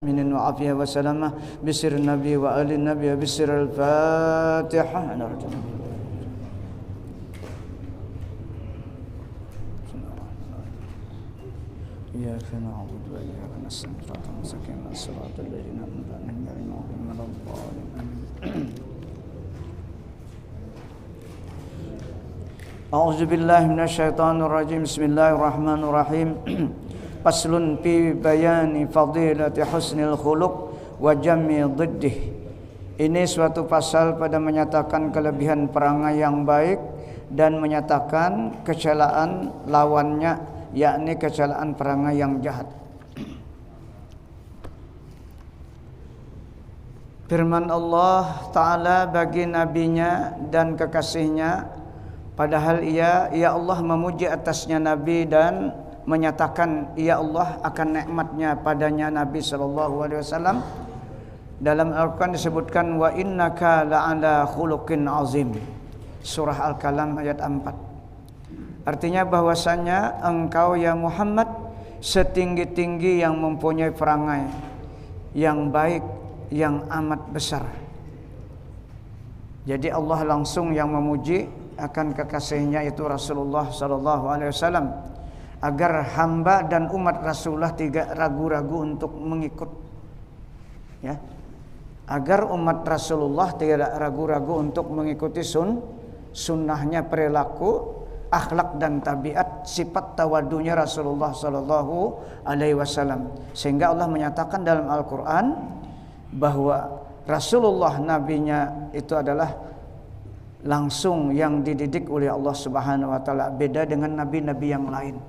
من وعافية وسلامة بسر النبي وآل النبي بسر الفاتحة. إياك نعبد وإياك نستعين صراط المستقيم صراط الذين أنعمت عليهم غير المغضوب عليهم ولا الضالين. أعوذ بالله من الشيطان الرجيم. بسم الله الرحمن الرحيم. Faslun fi bayani fadilati husnil khuluq wa jammi dhiddih. Ini suatu pasal pada menyatakan kelebihan perangai yang baik dan menyatakan kecelaan lawannya, yakni kecelaan perangai yang jahat. Firman Allah Ta'ala bagi nabinya dan kekasihnya, padahal ya Allah memuji atasnya Nabi dan menyatakan ya Allah akan nikmatnya padanya Nabi sallallahu alaihi wasallam. Dalam Al-Qur'an disebutkan wa innaka la'ala khuluqin azim. Surah Al-Qalam ayat 4. Artinya bahwasanya engkau ya Muhammad setinggi-tinggi yang mempunyai perangai yang baik yang amat besar. Jadi Allah langsung yang memuji akan kekasihnya itu Rasulullah sallallahu alaihi wasallam, agar hamba dan umat Rasulullah tidak ragu-ragu untuk mengikut, ya, agar umat Rasulullah tidak ragu-ragu untuk mengikuti sunnahnya, perilaku, akhlak dan tabiat, sifat tawadunya Rasulullah Sallallahu Alaihi Wasallam. Sehingga Allah menyatakan dalam Al-Quran bahwa Rasulullah nabinya itu adalah langsung yang dididik oleh Allah Subhanahu Wa Taala, beda dengan nabi-nabi yang lain.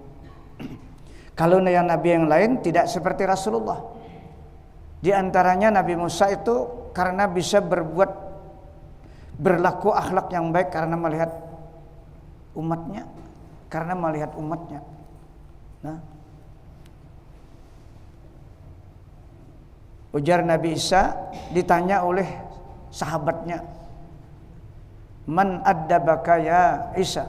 Kalau yang nabi yang lain tidak seperti Rasulullah. Di antaranya Nabi Musa itu karena bisa berlaku akhlak yang baik karena melihat umatnya, Nah, ujar Nabi Isa ditanya oleh sahabatnya, "Man addabaka ya Isa?"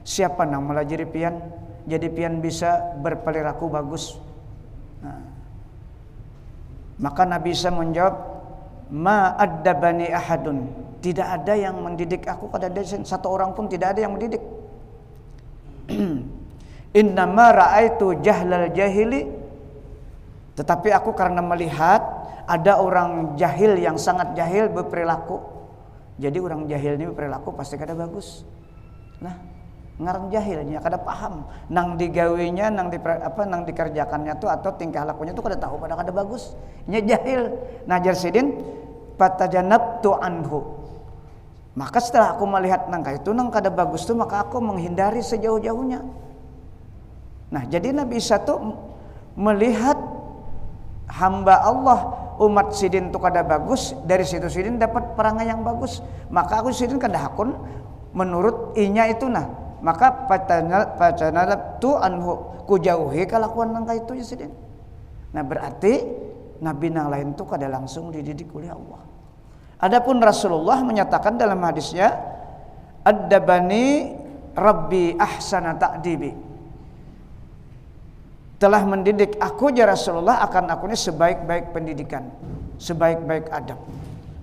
Siapa yang melajari pian? Jadi pian bisa berperilaku bagus. Nah, maka Nabi Isa menjawab, "Ma addabani ahadun." Tidak ada yang mendidik aku, ada satu orang pun tidak ada yang mendidik. Innama ra'aitu jahlal jahili. Tetapi aku karena melihat ada orang jahil yang sangat jahil berperilaku. Jadi orang jahil ini berperilaku pasti kada bagus. Nah, ngaran jahilnya kada paham nang digawinya nang dikerjakannya tuh atau tingkah lakunya tuh kada tahu pada kada bagus, nya jahil. Najar sidin patajanabtu anhu. Maka setelah aku melihat nang itu nang kada bagus tuh, maka aku menghindari sejauh-jauhnya. Nah, jadi Nabi Isa tuh melihat hamba Allah umat sidin tuh kada bagus, dari situ sidin dapat perangai yang bagus. Maka aku sidin kada hakun menurut inya itu nah. Maka pacanalab tu anhu, ku jauhi kelakuan nangka itu ya sidin. Nah, berarti nabi nang lain tu kada langsung dididik oleh Allah. Adapun Rasulullah menyatakan dalam hadisnya, "Addabani Rabbi ahsana ta'dibi." Telah mendidik aku ya Rasulullah akan aku ini sebaik-baik pendidikan, sebaik-baik adab.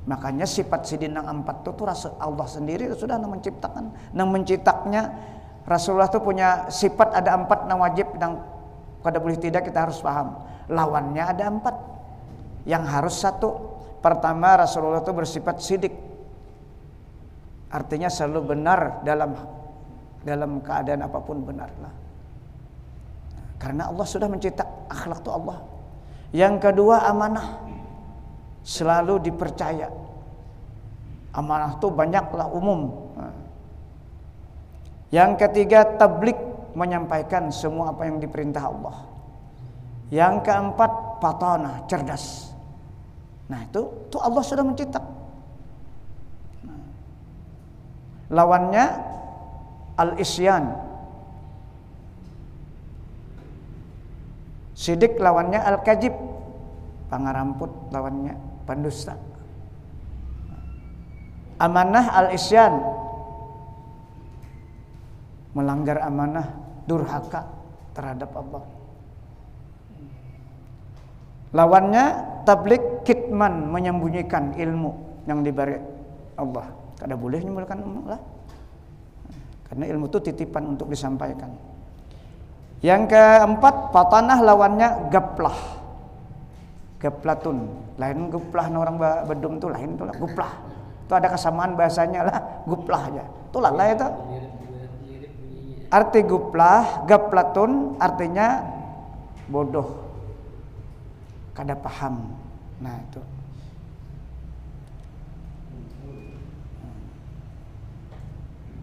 Makanya sifat sidin nang 4 itu Allah sendiri sudah nang menciptakan, nang mencetaknya. Rasulullah itu punya sifat ada 4 nang wajib, nang kada boleh tidak kita harus paham. Lawannya ada 4 yang harus 1. Pertama, Rasulullah itu bersifat sidik, artinya selalu benar dalam keadaan apapun benarlah. Karena Allah sudah mencetak akhlak itu Allah. Yang kedua, amanah, selalu dipercaya. Amanah itu banyaklah, umum. Yang ketiga, tabligh, menyampaikan semua apa yang diperintah Allah. Yang keempat, fatanah, cerdas. Nah, itu Allah sudah mencetak. Lawannya al-isyan. Sidik lawannya al-kadzib. Pangaramput lawannya pendusta. Amanah al-isyan, melanggar amanah, durhaka terhadap Allah. Lawannya tablik kitman, menyembunyikan ilmu yang diberi Allah. Kada boleh menyembunyikan ilmu lah. Karena ilmu itu titipan untuk disampaikan. Yang keempat, patanah lawannya gaplah. Gaplatun. Lain guplah orang Bedung tuh lain tuh lah guplah. Itu ada kesamaan bahasanya lah, guplah aja. Itu lah itu. Arti guplah, gaplatun artinya bodoh. Kada paham. Nah, itu.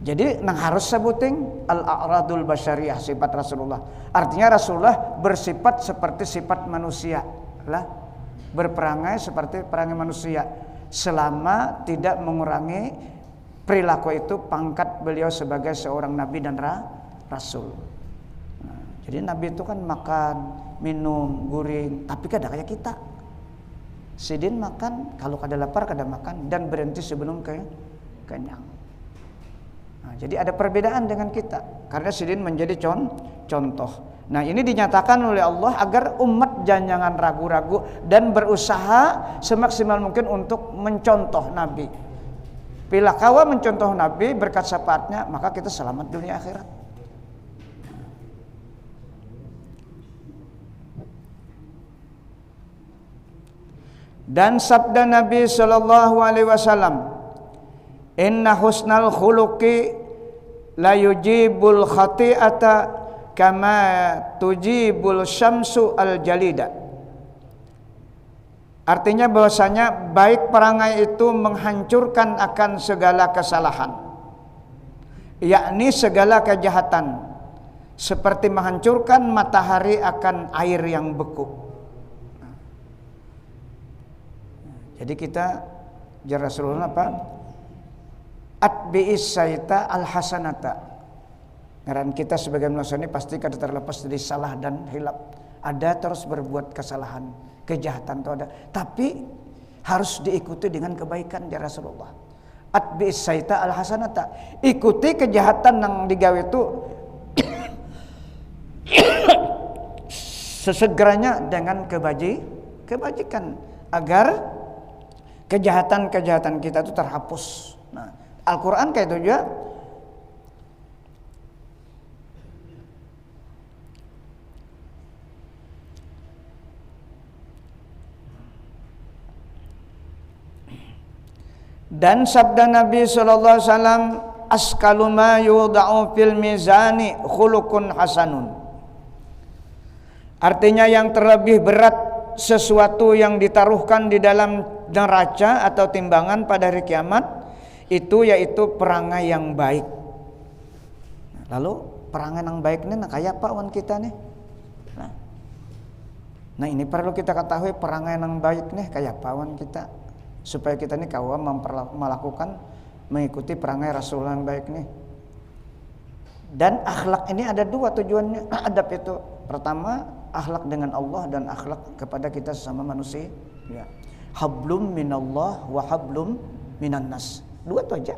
Jadi nang harus sebuting al-a'radul basyariyah, sifat Rasulullah. Artinya Rasulullah bersifat seperti sifat manusia lah, berperangai seperti perangai manusia selama tidak mengurangi perilaku itu pangkat beliau sebagai seorang nabi dan rasul. Nah, jadi nabi itu kan makan, minum, guring, tapi kada kayak kita. Sidin makan, kalau kada lapar kada makan dan berhenti sebelum kenyang. Nah, jadi ada perbedaan dengan kita karena sidin menjadi contoh. Nah, ini dinyatakan oleh Allah agar umat jangan ragu-ragu dan berusaha semaksimal mungkin untuk mencontoh Nabi. Bila kawa mencontoh Nabi berkat syafaatnya, maka kita selamat dunia akhirat. Dan sabda Nabi sallallahu alaihi wasallam, "Inna husnal khuluqi la yujibul khati'ata kama tujibul syamsu al-jalida." Artinya bahwasanya baik perangai itu menghancurkan akan segala kesalahan, yakni segala kejahatan, seperti menghancurkan matahari akan air yang beku. Jadi kita jar Rasulullah apa? Atbi'is saita al-hasanata. Ngaran kita sebagai manusia ini pasti kada terlepas dari salah dan hilap. Ada terus berbuat kesalahan, kejahatan itu ada. Tapi harus diikuti dengan kebaikan jar Rasulullah. Atbi'is saita al-hasanata. Ikuti kejahatan yang digawe itu sesegeranya dengan kebajikan agar kejahatan-kejahatan kita itu terhapus. Nah, Al-Quran kayak itu juga. Dan sabda Nabi sallallahu alaihi wasallam, askalu ma yudha'u fil mizani khuluqun hasanun. Artinya yang terlebih berat sesuatu yang ditaruhkan di dalam neraca atau timbangan pada hari kiamat itu yaitu perangai yang baik. Lalu perangai yang baik ini kayak apa wan kita nih? Nah ini perlu kita ketahui perangai yang baik nih kayak apa wan kita supaya kita nih kawan melakukan mengikuti perangai Rasulullah yang baik nih. Dan akhlak ini ada dua tujuannya. Adab itu pertama akhlak dengan Allah dan akhlak kepada kita sesama manusia. Ya. Hablum minallah wa hablum minan nas. Dua itu aja.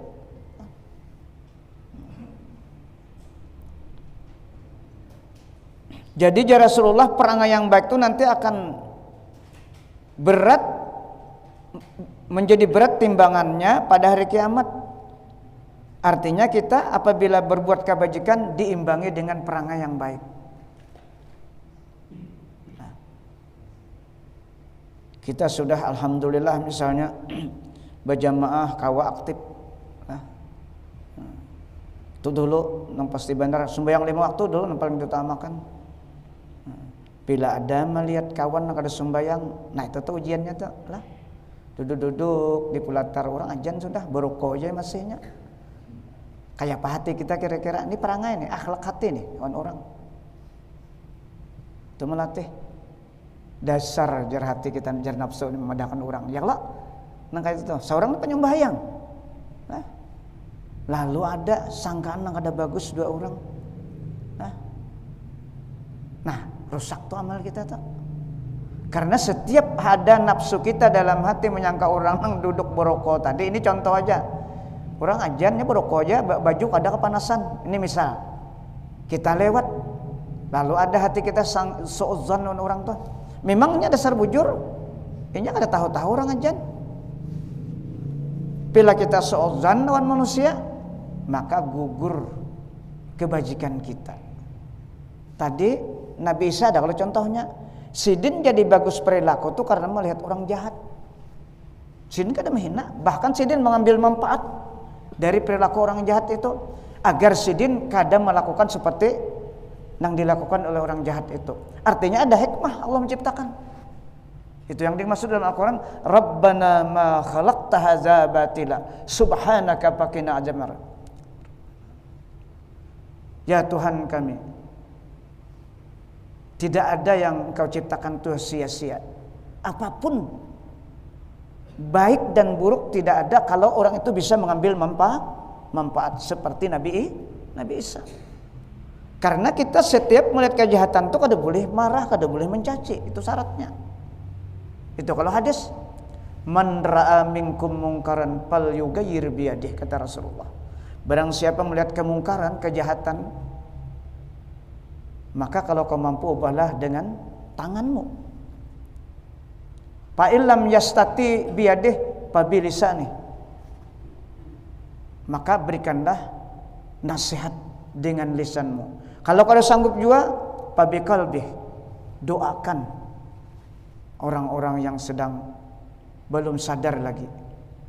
Jadi ya Rasulullah perangai yang baik itu nanti akan berat, menjadi berat timbangannya pada hari kiamat. Artinya kita apabila berbuat kebajikan diimbangi dengan perangai yang baik. Kita sudah alhamdulillah misalnya berjamaah kawa aktif. Itu dulu yang pasti benar sembahyang 5 waktu dulu yang paling diutamakan. Bila ada melihat kawan yang ada sembahyang, nah itu tuh ujiannya tuh lah. Duduk-duduk di pulatar orang ajan sudah beroko aja masihnya. Kayak apa hati kita kira-kira ini perangai nih, akhlak hati nih orang. Itu melatih dasar jar hati kita jar nafsu ini memadakan orang. Ya Allah, nang kayak itu. Seorang penyembahyang. Lalu ada sangkaan yang ada bagus dua orang. Nah, rusak tuh amal kita tuh. Karena setiap ada nafsu kita dalam hati menyangka orang yang duduk beroko tadi, ini contoh aja. Orang ajannya beroko aja, baju ada kepanasan. Ini misal kita lewat, lalu ada hati kita suudzon orang tuh. Memangnya dasar bujur, Ini kada tahu-tahu orang ajan. Bila kita seozan lawan manusia, maka gugur kebajikan kita. Tadi Nabi Isa ada kalau contohnya, Sidin jadi bagus perilaku tuh karena melihat orang jahat. Sidin kada menghina, bahkan Sidin mengambil manfaat dari perilaku orang jahat itu agar Sidin kada melakukan seperti yang dilakukan oleh orang jahat itu. Artinya ada hikmah Allah menciptakan. Itu yang dimaksud dalam Al-Quran, Rabbana ma khalaqta hadza batila subhanaka faqina adzabannar. Ya Tuhan kami, tidak ada yang Engkau ciptakan itu sia-sia. Apapun baik dan buruk tidak ada kalau orang itu bisa mengambil manfaat seperti Nabi Isa. Karena kita setiap melihat kejahatan itu kada boleh marah, kada boleh mencaci, itu syaratnya. Itu kalau hadis, man ra'a minkum mungkaran falyughayyir biyadihi, kata Rasulullah. Barang siapa melihat kemungkaran, kejahatan, maka kalau kau mampu ubahlah dengan tanganmu. Fa illam yastati biyadihi fa bilisani. Maka berikanlah nasihat dengan lisanmu. Kalau kau sanggup juga, fa biqalbihi, doakan orang-orang yang sedang belum sadar lagi,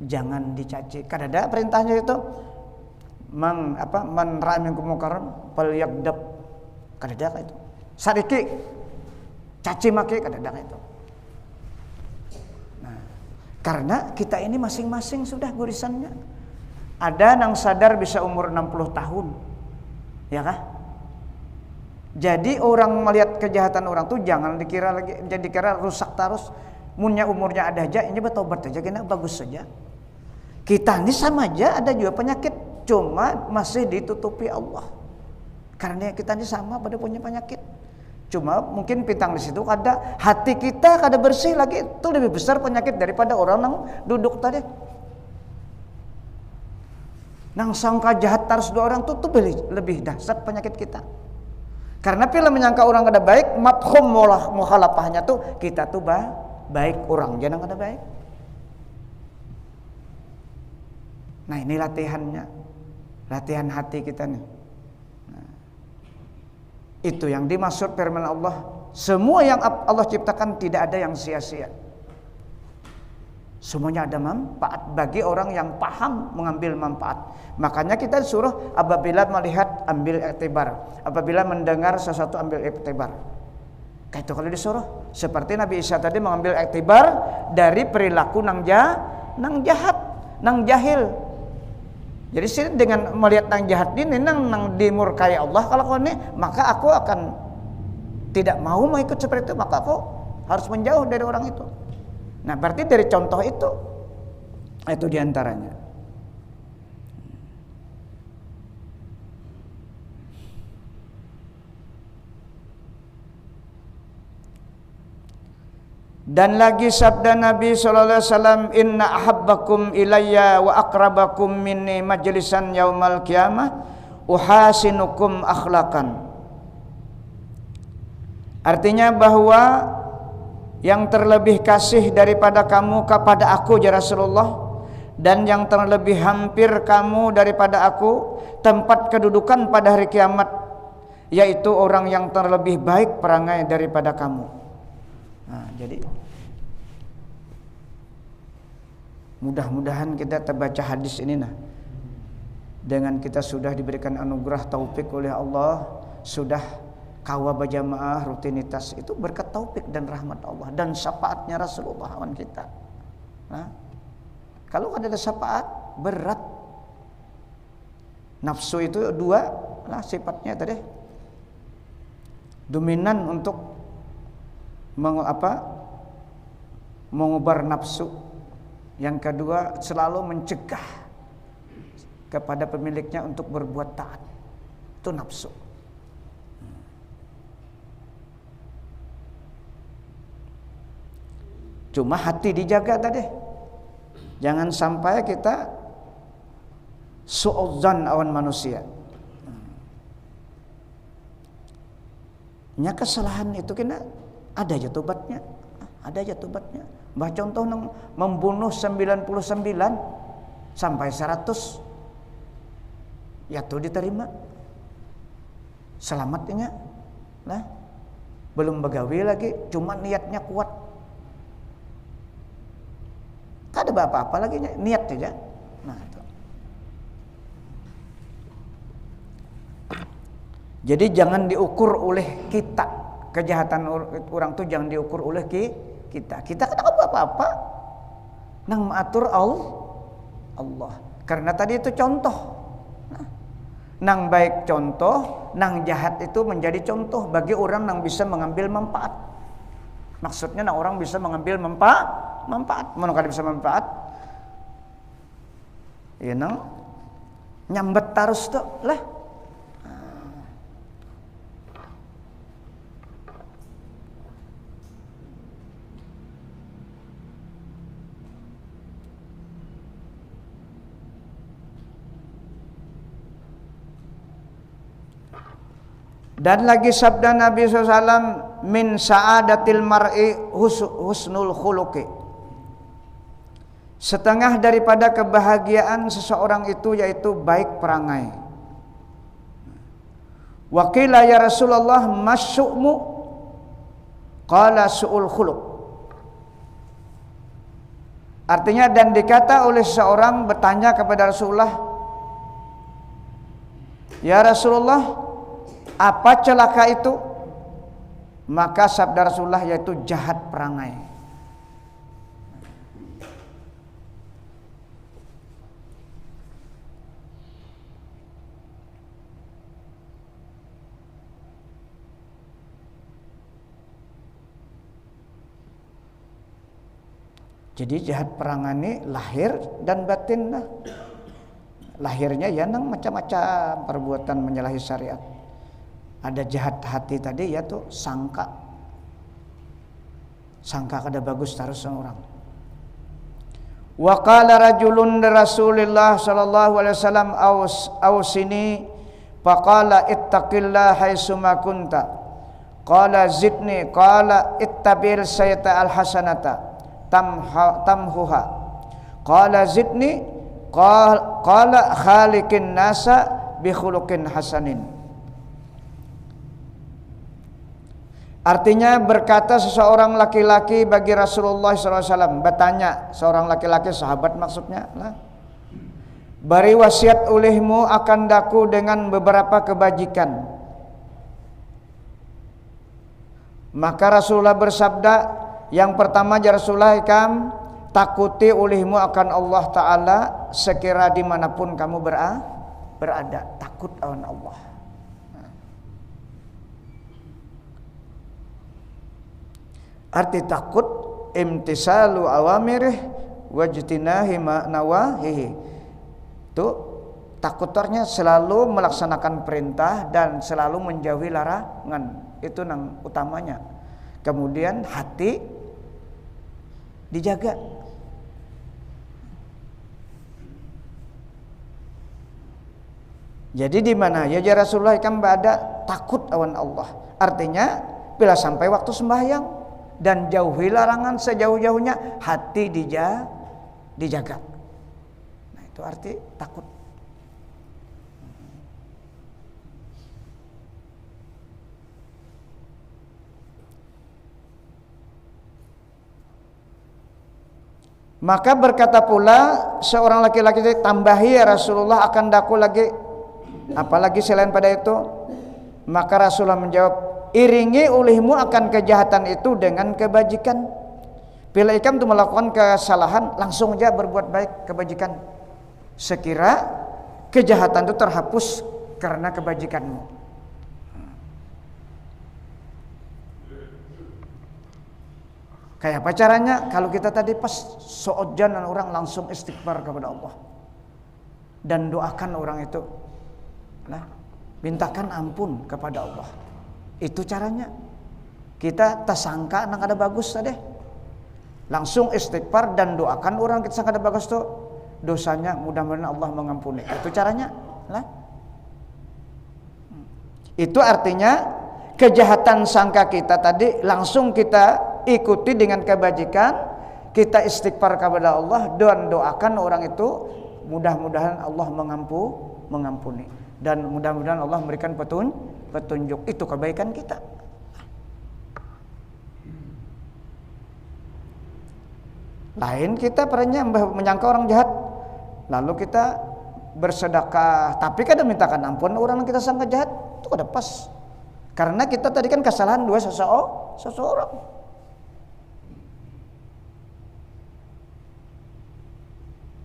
jangan dicaci. Kan ada perintahnya itu, man ra'a minkum munkaran falyaghdab. Kan ada itu. Sadiki, caci maki, kan ada itu. Nah, karena kita ini masing-masing sudah gurisannya. Ada yang sadar bisa umur 60 tahun, ya kah? Jadi orang melihat kejahatan orang tuh jangan dikira lagi, jadi kira rusak terus. Munnya umurnya ada aja, ini bertobat aja, kena bagus saja. Kita ini sama aja, ada juga penyakit, cuma masih ditutupi Allah. Karena kita ini sama pada punya penyakit. Cuma mungkin pintang di situ ada hati kita kada bersih lagi, itu lebih besar penyakit daripada orang yang duduk tadi. Nang sangka jahat terus dua orang tuh lebih dahsyat penyakit kita. Karena bila menyangka orang kada baik, mafhum mukhalafahnya tuh kita tuh baik, orang jangan kada baik. Nah, ini latihannya. Latihan hati kita nih. Nah, itu yang dimaksud firman Allah, semua yang Allah ciptakan tidak ada yang sia-sia. Semuanya ada manfaat bagi orang yang paham mengambil manfaat. Makanya kita disuruh apabila melihat ambil iktibar, apabila mendengar sesuatu ambil iktibar. Kayak itu kalau disuruh. Seperti Nabi Isa tadi mengambil iktibar dari perilaku nang jahat, nang jahil. Jadi sini dengan melihat nang jahat ini nang dimurkai Allah kalau kau ini, maka aku akan tidak mau ikut seperti itu, maka aku harus menjauh dari orang itu. Nah, berarti dari contoh itu diantaranya. Dan lagi sabda Nabi sallallahu alaihi wasallam, inna ahabbakum ilayya wa aqrabakum minni majlisan yaumal qiyamah uhasinukum akhlaqan. Artinya bahwa yang terlebih kasih daripada kamu kepada aku ya Rasulullah, dan yang terlebih hampir kamu daripada aku tempat kedudukan pada hari kiamat, yaitu orang yang terlebih baik perangai daripada kamu. Nah, jadi mudah-mudahan kita terbaca hadis ini dengan kita sudah diberikan anugerah taufik oleh Allah, sudah kawa berjamaah rutinitas, itu berkat taufik dan rahmat Allah dan syafaatnya Rasulullah awan kita. Nah, kalau ada syafaat berat. Nafsu itu dua sifatnya tadi. Dominan untuk mengubar nafsu. Yang kedua selalu mencegah kepada pemiliknya untuk berbuat taat. Itu nafsu. Cuma hati dijaga tadi. Jangan sampai kita su'udzan awan manusia. Nya kesalahan itu kena ada aja tobatnya. Bah contoh membunuh 99 sampai 100 ya tuh diterima. Selamatnya lah. Belum begawi lagi, cuma niatnya kuat. Kada apa-apa lagi niat saja. Nah, itu. Jadi jangan diukur oleh kita. Kejahatan orang tuh jangan diukur oleh kita. Kita kan apa-apa. Nang mengatur Allah. Karena tadi itu contoh. Nang baik contoh, nang jahat itu menjadi contoh bagi orang yang bisa mengambil manfaat. Maksudnya nang orang bisa mengambil manfaat. Mana kada bisa manfaat? Ya nang nyambet tarus tuh lah. Dan lagi sabda Nabi SAW, min sa'adatil mar'i husnul khuluqi. Setengah daripada kebahagiaan seseorang itu yaitu baik perangai. Wa qila ya Rasulullah masyu'mu? Qala su'ul khuluq. Artinya dan dikata oleh seseorang bertanya kepada Rasulullah, ya Rasulullah, apa celaka itu? Maka sabda Rasulullah yaitu jahat perangai. Jadi jahat perangai ini lahir dan batin. Lahirnya ya nang macam-macam perbuatan menyalahi syariat. Ada jahat hati tadi ya tuh sangka kada bagus terus orang. Wa qala rajulun Rasulillah sallallahu alaihi wasallam ausini faqala ittaqillah haitsuma kunta. Qala zidni qala ittabil sayyata alhasanata tamhuha. Qala zidni qala khaliqin nasa bi khuluqin hasanin. Artinya berkata seseorang laki-laki bagi Rasulullah SAW, bertanya seorang laki-laki sahabat maksudnya lah, beri wasiat olehmu akan daku dengan beberapa kebajikan. Maka Rasulullah bersabda, yang pertama ya Rasulullah ikam takuti olehmu akan Allah Ta'ala sekira dimanapun kamu berada, takut akan Allah. Arti takut imtisalu awamirih wajtinahi nawahihi. Itu takutornya selalu melaksanakan perintah dan selalu menjauhi larangan. Itu yang utamanya. Kemudian hati dijaga. Jadi di mana ya Rasulullah kan ada takut awan Allah. Artinya bila sampai waktu sembahyang dan jauhi larangan sejauh-jauhnya, hati dijaga. Nah, itu arti takut. Maka berkata pula seorang laki-laki, tambahi ya Rasulullah akan daku lagi apalagi selain pada itu. Maka Rasulullah menjawab, iringi olehmu akan kejahatan itu dengan kebajikan. Bila ikam itu melakukan kesalahan, langsung aja berbuat baik kebajikan. Sekira kejahatan itu terhapus karena kebajikanmu. Kayak apa caranya? Kalau kita tadi pas seojan orang langsung istighfar kepada Allah dan doakan orang itu, nah, mintakan ampun kepada Allah. Itu caranya. Kita tersangka nang ada bagus tadi, langsung istighfar dan doakan orang kita sangka ada bagus tuh dosanya, mudah-mudahan Allah mengampuni. Itu caranya lah. Itu artinya kejahatan sangka kita tadi langsung kita ikuti dengan kebajikan. kita istighfar kepada Allah dan doakan orang itu mudah-mudahan Allah mengampuni dan mudah-mudahan Allah memberikan petunjuk. Itu kebaikan kita. Lain kita pernah menyangka orang jahat, lalu kita bersedekah, tapi kadang mintakan ampun orang yang kita sangka jahat, itu kada pas. Karena kita tadi kan kesalahan dua seseorang.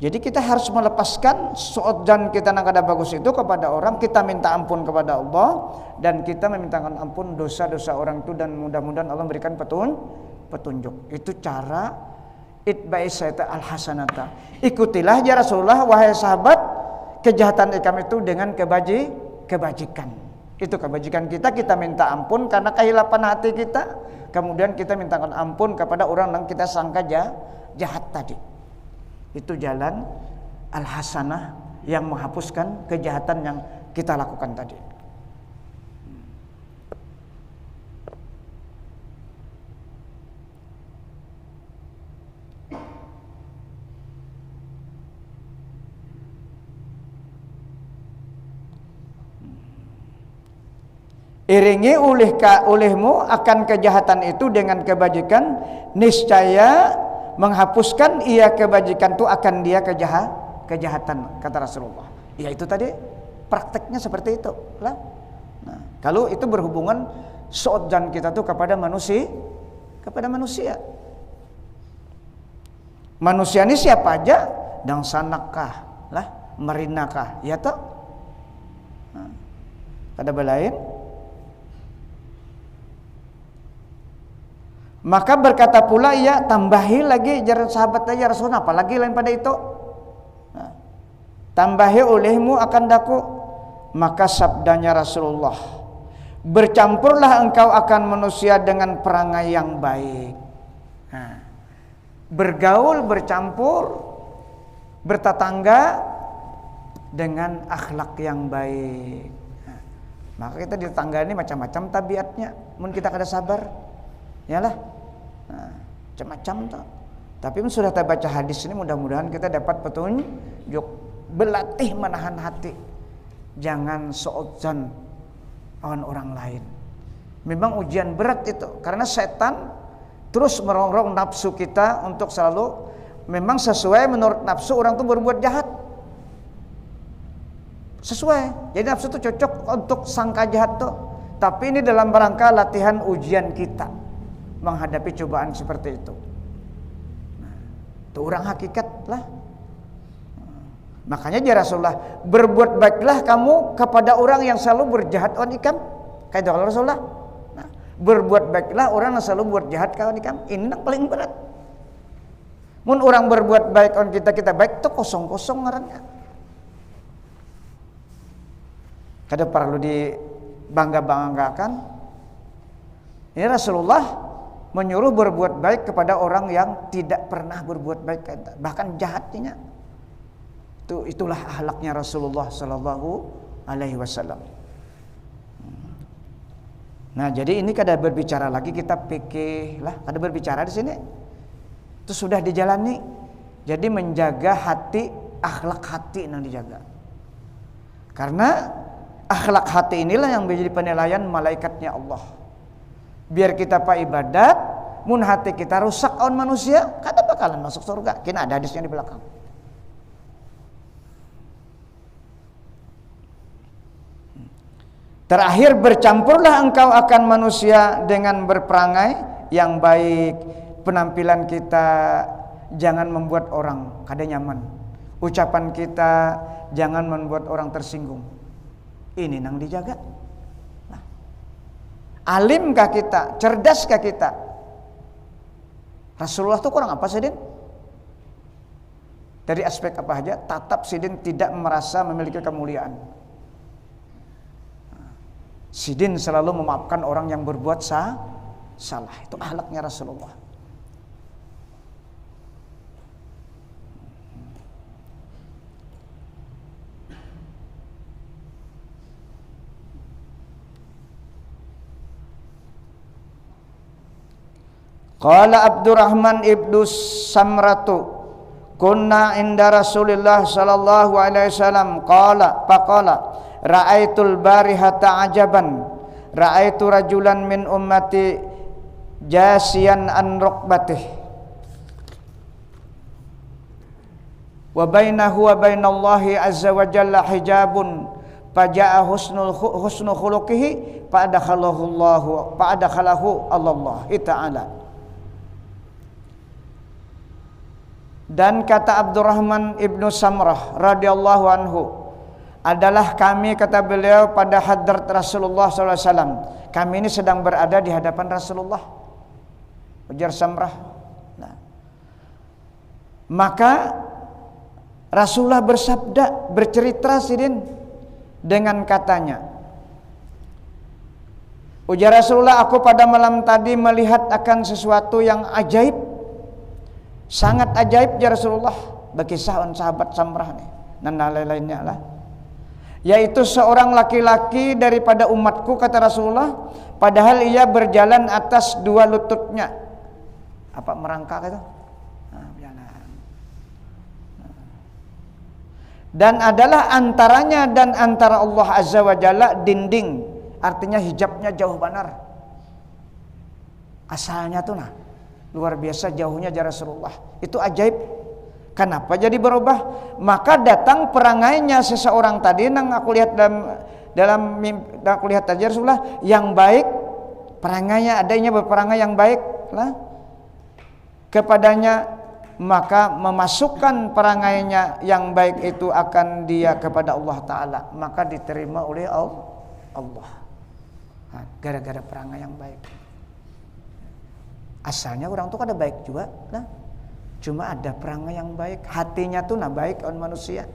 Jadi kita harus melepaskan suudzon kita yang kada bagus itu kepada orang, kita minta ampun kepada Allah dan kita memintakan ampun dosa-dosa orang itu dan mudah-mudahan Allah memberikan petunjuk. Itu cara itba'i sayyata al-hasanata. Ikutilah ya Rasulullah wahai sahabat kejahatan ikam itu dengan kebajikan. Itu kebajikan kita minta ampun karena kehilapan hati kita. Kemudian kita mintakan ampun kepada orang yang kita sangka jahat tadi. Itu jalan al-hasanah yang menghapuskan kejahatan yang kita lakukan tadi. Iringi olehmu akan kejahatan itu dengan kebajikan, niscaya menghapuskan ia kebajikan itu akan dia kejahatan, kata Rasulullah. Ya itu tadi prakteknya seperti itu lah. Nah, kalau itu berhubungan suudzon kita tuh kepada manusia. Manusia ini siapa aja? Dang sanakah lah, marinakah, ya toh? Nah, kada belain. Maka berkata pula ia, tambahi lagi jaran sahabat aja Rasulullah, apalagi lain pada itu. Nah, tambahi olehmu akan daku. Maka sabdanya Rasulullah, bercampurlah engkau akan manusia dengan perangai yang baik. Nah, bergaul, bercampur, bertetangga dengan akhlak yang baik. Nah, maka kita di tetangga ini macam-macam tabiatnya. Mun kita kada sabar, yalah, nah, macam-macam tuh. Tapi sudah kita baca hadis ini, mudah-mudahan kita dapat petunjuk, berlatih menahan hati, jangan suudzon orang lain. Memang ujian berat itu, karena setan terus merongrong nafsu kita untuk selalu memang sesuai menurut nafsu orang tuh berbuat jahat. Sesuai. Jadi nafsu itu cocok untuk sangka jahat tuh. Tapi ini dalam rangka latihan ujian kita menghadapi cobaan seperti itu. Nah, itu orang hakikat lah. Makanya ya Rasulullah, berbuat baiklah kamu kepada orang yang selalu berjahat on ikam. Kayak itu Rasulullah. Nah, berbuat baiklah orang yang selalu berjahat kawan ikam. Ini yang paling berat. Mun orang berbuat baik on kita baik itu kosong-kosong ngarannya. Kada perlu dibangga-banggakan. Ini Rasulullah menyuruh berbuat baik kepada orang yang tidak pernah berbuat baik, bahkan jahatnya. Itulah akhlaknya Rasulullah sallallahu alaihi wasallam. Nah, jadi ini kada berbicara lagi kita pikir lah, kada berbicara di sini. Itu sudah dijalani. Jadi menjaga hati, akhlak hati yang dijaga. Karena akhlak hati inilah yang menjadi penilaian malaikatnya Allah. Biar kita pak ibadat, mun hati kita rusak on manusia, kada bakalan masuk surga. Kini ada hadisnya di belakang. Terakhir, bercampurlah engkau akan manusia dengan berperangai yang baik. Penampilan kita jangan membuat orang kada nyaman. Ucapan kita jangan membuat orang tersinggung. Ini nang dijaga. Nah, alimkah kita? Cerdaskah kita? Rasulullah itu kurang apa Sidin? Dari aspek apa aja? Tatap Sidin tidak merasa memiliki kemuliaan. Sidin selalu memaafkan orang yang berbuat salah. Itu akhlaknya Rasulullah. Qala Abdurrahman ibnu Samratu kunna inda Rasulillah sallallahu alaihi wasallam faqala ra'aitul barihata ajaban ra'aitu rajulan min ummati jasiyan an rukbatih wa bainahu wa bainallahi azza wa jalla hijabun faja'a husnu khuluqihi fa'adakhalahu Allah ta'ala. Dan kata Abdurrahman ibnu Samrah radhiyallahu anhu, adalah kami, kata beliau, pada hadrat Rasulullah SAW. Kami ini sedang berada di hadapan Rasulullah. Ujar Samrah. Nah, maka Rasulullah bersabda, bercerita sidin dengan katanya. Ujar Rasulullah, aku pada malam tadi melihat akan sesuatu yang ajaib. Sangat ajaib ya Rasulullah. Berkisah sahabat Samrah nih, dan lain-lainnya lah. Yaitu seorang laki-laki daripada umatku, kata Rasulullah, padahal ia berjalan atas dua lututnya. Apa merangkak itu? Dan adalah antaranya dan antara Allah Azza wa Jalla dinding, artinya hijabnya jauh benar. Asalnya tuh luar biasa jauhnya dari Rasulullah. Itu ajaib. Kenapa jadi berubah? Maka datang perangainya seseorang tadi, nang aku lihat dalam mimpi, aku lihat tadi Rasulullah yang baik, perangainya adanya berperangai yang baik lah kepadanya, maka memasukkan perangainya yang baik itu akan dia kepada Allah Ta'ala, maka diterima oleh Allah. Gara-gara perangai yang baik. Asalnya orang tuh kada baik juga nah. Cuma ada perangai yang baik, hatinya tuh baik on manusia.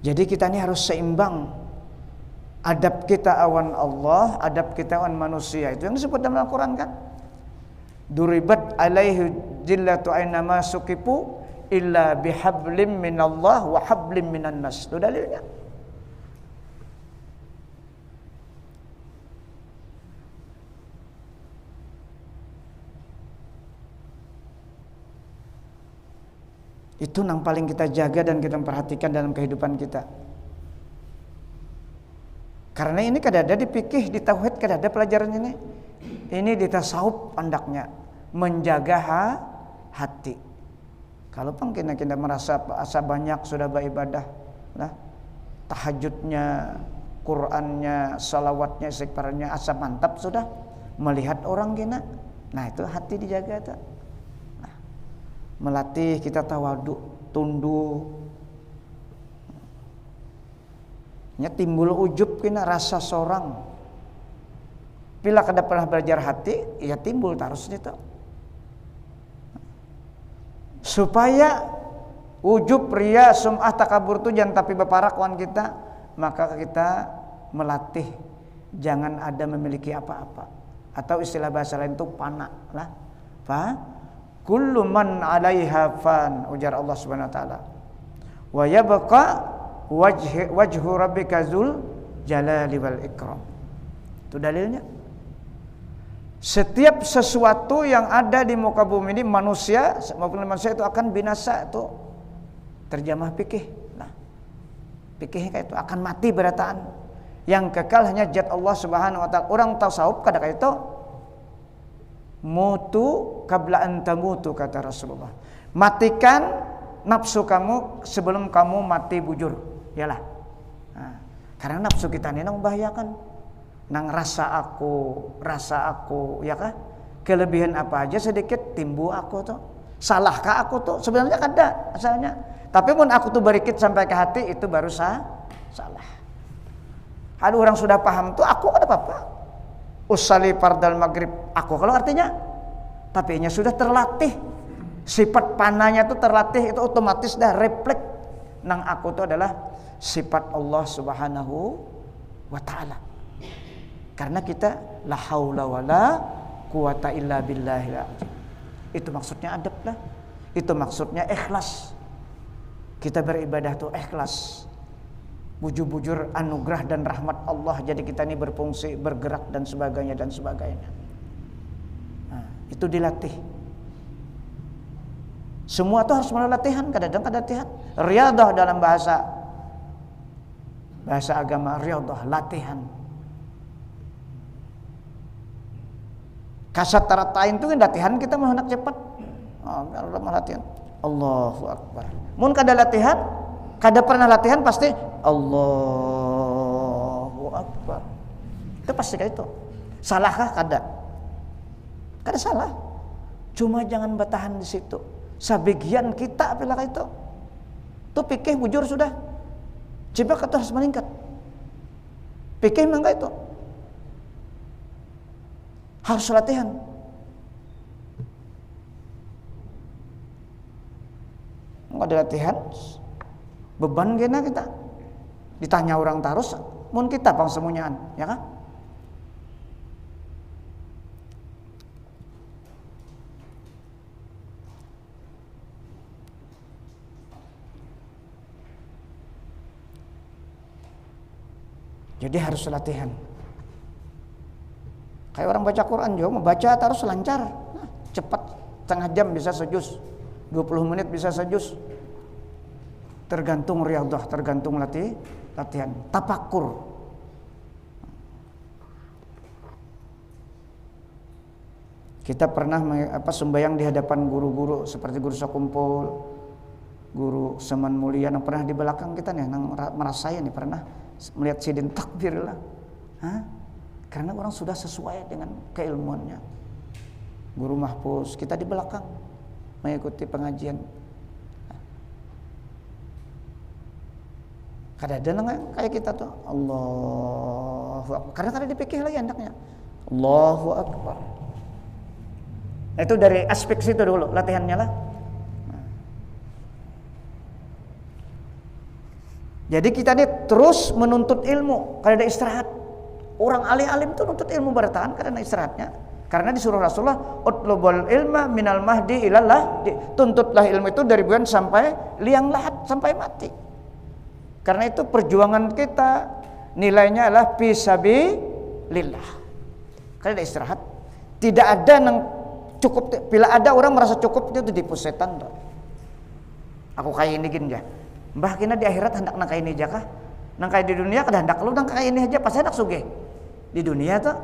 Jadi kita ini harus seimbang. Adab kita awan Allah, adab kita awan manusia. Itu yang disebut dalam Al-Quran kan. Duribat alaihi jillatu aynama sukipu illa bihablim minallah wa hablim minan nas. Itu dalilnya. Itu yang paling kita jaga dan kita perhatikan dalam kehidupan kita. Karena ini kada ada di fikih, di tauhid kada ada pelajaran ini. Ini di tasawuf pandaknya, menjaga hati. Kalau kita merasa asa banyak sudah beribadah, nah, tahajudnya, Qur'annya, salawatnya, istighfarnya asa mantap sudah, melihat orang kena. Nah, itu hati dijaga tak? Melatih kita tawadu, tunduk. Nya timbul ujub kena rasa sorang. Bila kada pernah belajar hati, ya timbul terus itu. Supaya ujub, ria, sum'ah, takabur itu jangan tapi beparak wan kita, maka kita melatih jangan ada memiliki apa-apa. Atau istilah bahasa lain itu pana lah. Kullu man 'alaiha fan, ujar Allah Subhanahu wa taala. Wa yabqa wajhu rabbika dzul jalali wal ikram. Itu dalilnya. Setiap sesuatu yang ada di muka bumi ini, manusia maupun manusia itu akan binasa, itu terjemah fikih. Nah, fikih kayak itu akan mati berataan. Yang kekal hanya zat Allah Subhanahu wa taala. Orang tasawuf kada kayak itu. Mutu qabla an tamutu, kata Rasulullah. Matikan nafsu kamu sebelum kamu mati bujur. Yalah. Nah, karena nafsu kita ini membahayakan. Nang rasa aku, ya kah? Kelebihan apa aja sedikit timbul aku tuh. Salahkah aku tuh? Sebenarnya kada asalnya. Tapi pun aku tuh berikit sampai ke hati, itu baru salah. Ada orang sudah paham tuh, aku ada apa-apa. Usali fardal maghrib, aku kalau artinya, tapi nya sudah terlatih, sifat panahnya tuh terlatih, itu otomatis dah refleks. Nang aku tuh adalah sifat Allah Subhanahu wa taala. Karena kita la haula wala quwata illa billahil azim. Itu maksudnya adab lah. Itu maksudnya ikhlas. Kita beribadah tuh ikhlas. bujur-bujur anugerah dan rahmat Allah, jadi kita ini berfungsi, bergerak dan sebagainya dan sebagainya. Nah, itu dilatih. Semua itu harus melalui latihan, kadang-kadang ada latihan. Riyadah dalam bahasa agama, riyadah, latihan. Kasat taratain itu kan latihan kita mau hendak cepat. Allah latihan. Allahu Akbar. Mun kada latihan, kada pernah latihan pasti Allahu Akbar. Itu pasti kayak itu. Salahkah? Kada. Kada salah. Cuma jangan bertahan di situ. Sebagian kita apabila itu. Tuh pikir bujur sudah. Coba kata harus meningkat. Pikir mangga itu. Harus latihan. Enggak ada latihan, beban gena kita. Ditanya orang terus, mun kita pang semuanyaan, ya kan? Jadi harus latihan. Kayak orang baca Quran juga, membaca harus lancar, cepat, setengah jam bisa sejuz, 20 menit bisa sejuz. Tergantung riyadah, tergantung latihan, tafakur. Kita pernah sembahyang di hadapan guru-guru seperti guru Sakumpul, guru Seman Mulia yang pernah di belakang kita nih, yang merasain nih pernah melihat sidin takbir lah. Karena orang sudah sesuai dengan keilmuannya. Guru Mahfuz, kita di belakang mengikuti pengajian. Kadang-kadang kayak kita tuh Allahu Akbar. Karena kada dipikir lagi hendaknya Allahu Akbar. Nah, itu dari aspek situ dulu latihannya lah. Jadi kita ini terus menuntut ilmu, kada ada istirahat. Orang alim-alim itu nuntut ilmu bertahan karena istirahatnya. Karena disuruh Rasulullah, utlubul ilma minal mahdi ilallah, tuntutlah ilmu itu dari bulan sampai liang lahat, sampai mati. Karena itu perjuangan kita nilainya adalah fisabilillah. Karena ada istirahat. Tidak ada yang cukup. Bila ada orang merasa cukup itu tipu setan. Aku kayak ini gini ya. Mbah kina di akhirat hendak nang kayak ini aja kah? Nang kayak di dunia kada hendak lu nang kayak ini aja pasti hendak sugih. Di dunia tuh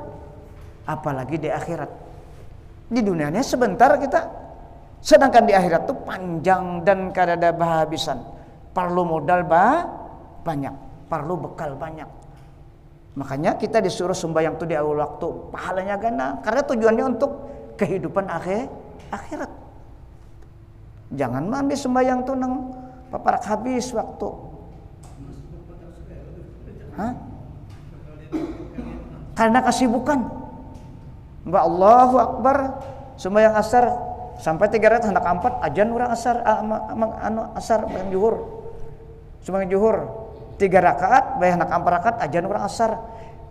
apalagi di akhirat. Di dunianya sebentar kita, sedangkan di akhirat tuh panjang dan kada ada habisan. Perlu modal banyak, perlu bekal banyak. Makanya kita disuruh sembahyang tuh di awal waktu, pahalanya ganda karena tujuannya untuk kehidupan akhirat. Jangan ambil sembahyang tuh nang paparak habis waktu. Karena kesibukan. Mbak Allahu Akbar sembahyang asar sampai 3 rakaat hendak 4 ajan urang asar asar sembahyang zuhur. Sembahyang zuhur 3 rakaat bayang hendak 4 rakaat ajan urang asar.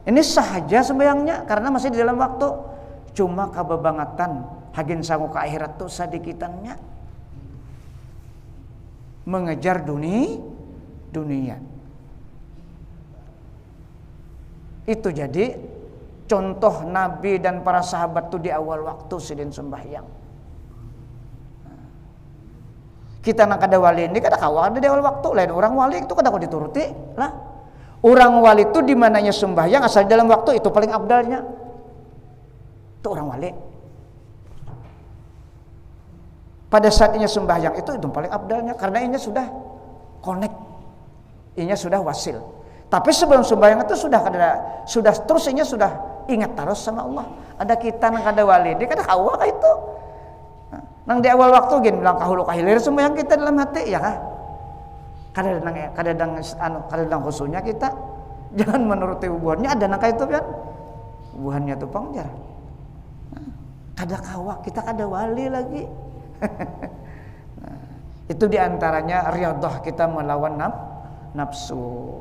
Ini sahaja sembahyangnya karena masih di dalam waktu. Cuma kabebangatan hagin sangu ke akhirat tuh sadikitannya mengejar dunia. Itu jadi contoh Nabi dan para sahabat tuh di awal waktu sidin sembahyang. Kita nak ada wali ini kada kawan di awal waktu, lain orang wali itu kada kau dituruti lah. Orang wali itu di mananya sembahyang asal dalam waktu itu paling abdalnya. Itu orang wali. Pada saat inya sembahyang itu paling abdalnya karena inya sudah connect, inya sudah wasil. Tapi sebelum sembahyang itu sudah terus inya sudah ingat terus sama Allah. Ada kita nang kada wali, dia kada kawa ka itu. Nang di awal waktu gin bilang kahulu kahilir sembahyang kita dalam hati ya kah? Kadang khususnya kita jangan menuruti ubuhannya ada nang itu kan. Ubuhannya tuh pangjar. Kada kawa, kita kada wali lagi. Itu diantaranya riyadhah kita melawan nafsu.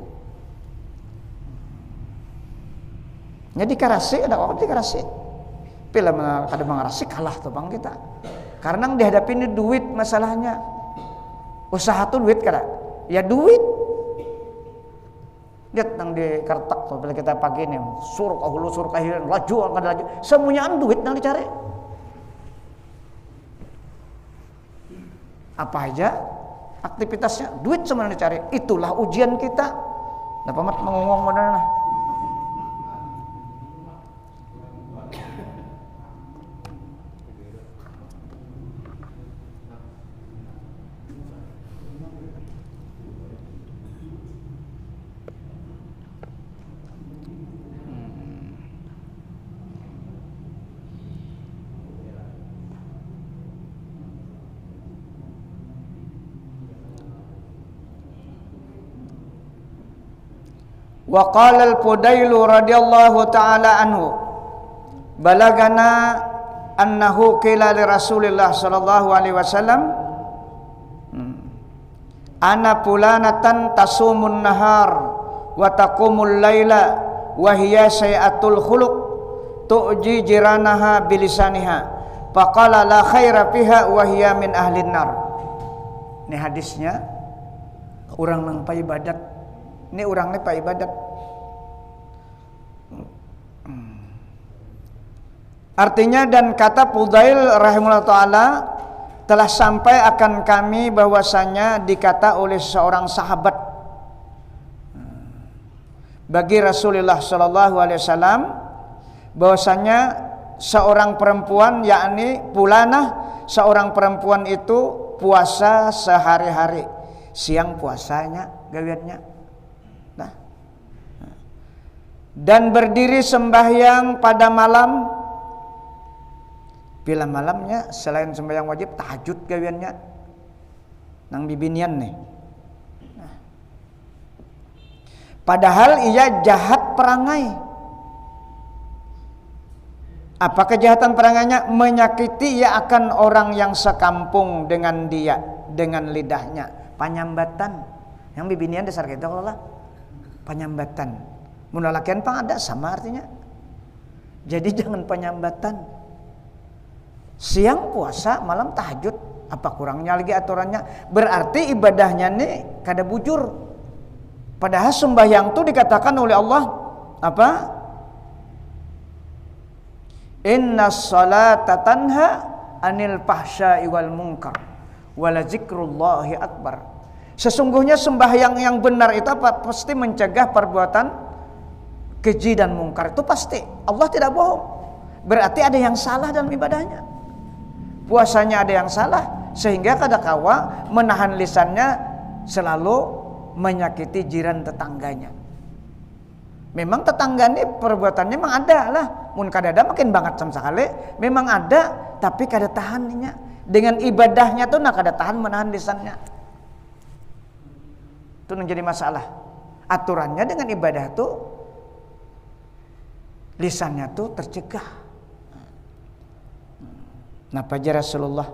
Jadi karasi ada orang dikarasi. Bila kada mengarasi kalah tuh bang kita. Karena yang dihadapi ini duit masalahnya. Usaha tuh duit kada. Ya duit. Lihat nang di kartak tuh, bila kita pagi nih, suruh ke hulu, suruh ke hilir, laju, semuanya duit nang dicari. Apa aja aktivitasnya, duit semuanya dicari. Itulah ujian kita. Nah, pamat mengongong mana? Wa qala al-Fudail radhiyallahu ta'ala anhu balagana annahu qila li Rasulillah sallallahu alaihi wasallam ana fulanatan tasumun nahar wa taqumul laila wa hiya sayatul khuluq tu'ji jiranaha bilisaniha faqala la khaira fiha wa hiya min ahlin nar. Ini hadisnya orang nang pa ibadat. Ini orang ni pa ibadat. Artinya dan kata Fudail rahimahullah ta'ala telah sampai akan kami bahwasanya dikata oleh seorang sahabat bagi Rasulullah sallallahu alaihi wasallam bahwasanya seorang perempuan yakni fulanah, seorang perempuan itu puasa sehari-hari, siang puasanya gawiannya. Dan berdiri sembahyang pada malam, bila malamnya selain sembahyang wajib tahajud gawiannya nang bibinian nih. Padahal ia jahat perangai. Apa kejahatan perangainya? Menyakiti ia akan orang yang sekampung dengan dia dengan lidahnya. Panyambatan. Yang bibinian dasar kita kalau lah panyambatan. Mun lalakian pang ada sama artinya. Jadi jangan penyambatan. Siang puasa, malam tahajud. Apa kurangnya lagi aturannya? Berarti ibadahnya nih kada bujur. Padahal sembahyang itu dikatakan oleh Allah apa? Innas salata tanha anil fahsya'i wal munkar wala zikrullahi akbar. Sesungguhnya sembahyang yang benar itu apa? Pasti mencegah perbuatan keji dan mungkar, itu pasti. Allah tidak bohong. Berarti ada yang salah dalam ibadahnya. Puasanya ada yang salah sehingga kadakawa menahan lisannya selalu menyakiti jiran tetangganya. Memang tetangga ini perbuatannya memang ada lah. Mun kadada makin banget sama sekali. Memang ada, tapi kada tahannya. Dengan ibadahnya tuh nak kada tahan menahan lisannya. Itu menjadi masalah. Aturannya dengan ibadah tuh lisannya tuh tercegah. Napa aja Rasulullah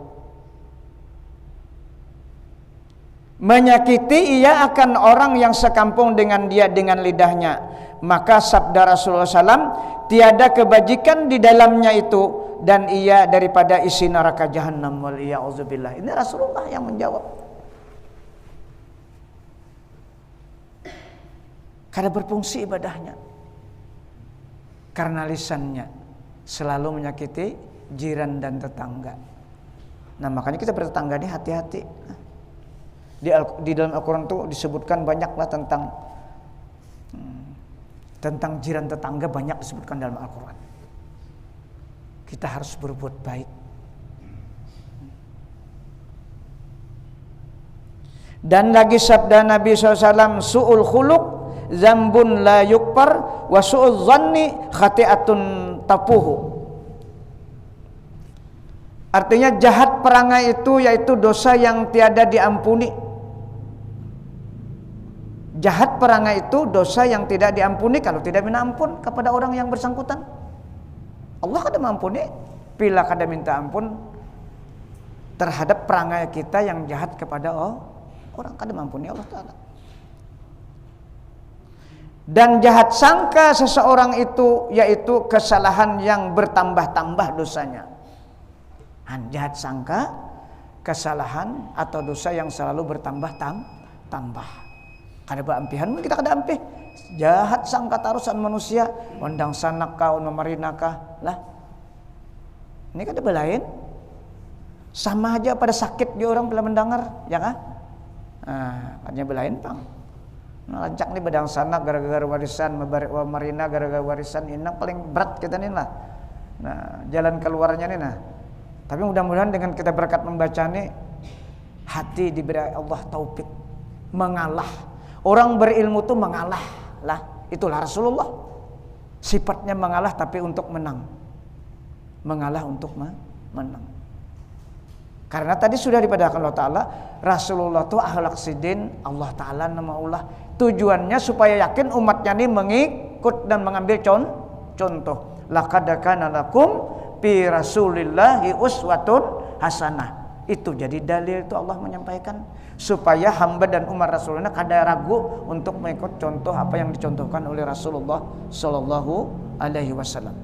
menyakiti ia akan orang yang sekampung dengan dia dengan lidahnya. Maka sabda Rasulullah SAW, tiada kebajikan di dalamnya itu dan ia daripada isi neraka jahanam wal iya'udzubillah. Ini Rasulullah yang menjawab. Kada berfungsi ibadahnya karena lisannya selalu menyakiti jiran dan tetangga. Nah makanya kita bertetangga ini hati-hati. Di dalam Al-Quran itu disebutkan banyaklah tentang jiran tetangga, banyak disebutkan dalam Al-Quran. Kita harus berbuat baik. Dan lagi sabda Nabi SAW, su'ul khuluq zambun la yukpar wa su'ul zanni khati'atun tapuhu. Artinya jahat perangai itu yaitu dosa yang tiada diampuni. Jahat perangai itu dosa yang tidak diampuni kalau tidak minta ampun kepada orang yang bersangkutan. Allah kada mengampuni bila kada minta ampun terhadap perangai kita yang jahat kepada orang, kada mengampuni Allah Ta'ala. Dan jahat sangka seseorang itu yaitu kesalahan yang bertambah-tambah dosanya. Jahat sangka kesalahan atau dosa yang selalu bertambah-tambah. Kada beampihan kita kada ampih. jahat sangka tarusan manusia, undang sanakah, marinakah lah. Ini kan dibelain. Sama aja pada sakit dia orang bila mendengar, ya kan? Katanya belain pang. Lancak nih bedang sanak gara-gara warisan, marina gara-gara warisan, ini paling berat kita nih lah. Nah, jalan keluarnya nih nah. Tapi mudah-mudahan dengan kita berkat membaca nih, hati diberi Allah taufik mengalah. Orang berilmu tuh mengalah lah. Itulah Rasulullah. Sifatnya mengalah tapi untuk menang. Mengalah untuk menang. Karena tadi sudah dipadahkan Allah Ta'ala, Rasulullah itu akhlak sidin, Allah Ta'ala nama Allah. Tujuannya supaya yakin umatnya ini mengikut dan mengambil contoh. Laqad kana lakum fi Rasulillahi uswatun hasanah. Itu jadi dalil itu Allah menyampaikan supaya hamba dan umat Rasulullah kada ragu untuk mengikut contoh apa yang dicontohkan oleh Rasulullah Sallallahu Alaihi Wasallam.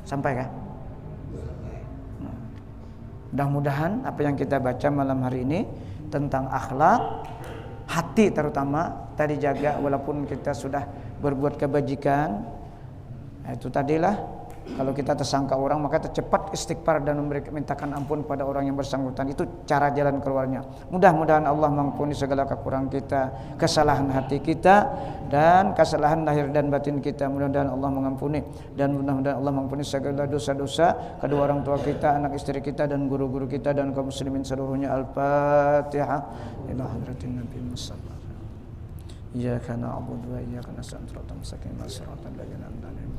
Sampai kan? Mudah-mudahan apa yang kita baca malam hari ini tentang akhlak, hati terutama tadi jaga walaupun kita sudah berbuat kebajikan. Itu tadilah kalau kita tersangka orang maka tercepat istighfar dan mintakan ampun pada orang yang bersangkutan. Itu cara jalan keluarnya. Mudah-mudahan Allah mengampuni segala kekurangan kita, kesalahan hati kita dan kesalahan lahir dan batin kita. Mudah-mudahan Allah mengampuni dan mudah-mudahan Allah mengampuni segala dosa-dosa kedua orang tua kita, anak istri kita dan guru-guru kita dan kaum muslimin seluruhnya. Al-Fatihah. Ila hadratin Nabi Muhammad. Iyyaka na'budu wa iyyaka nasta'in. Shiratal ladzina an'amta 'alaihim.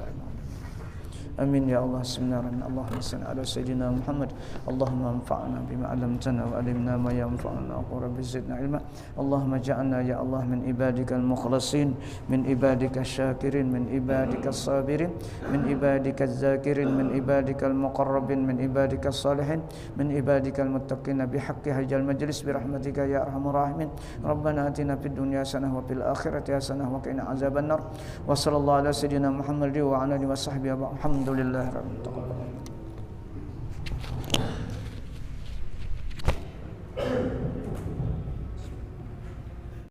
Amin ya Allah. Bismillahirrahmanirrahim. Allahumma shalli ala sayyidina Muhammad. Allahumma anfa'na bima 'allamtana wa 'allimna ma yanfa'una wa rabbi zidna ilma. Allahumma ja'alna ya Allah min ibadikal mukhlasin, min ibadikal syakirin, min ibadikal sabirin, min ibadikal zakirin, min ibadikal muqarrabin, min ibadikal salihin, min ibadikal muttaqin bihaqqi hajjal majlis bi rahmatika ya arhamar rahimin. Rabbana atina fid dunya hasanah wa fil akhirati hasanah wa qina azabannar. Wa sallallahu ala sayyidina Muhammad wa ala alihi wa sahbihi wa Alhamdulillah.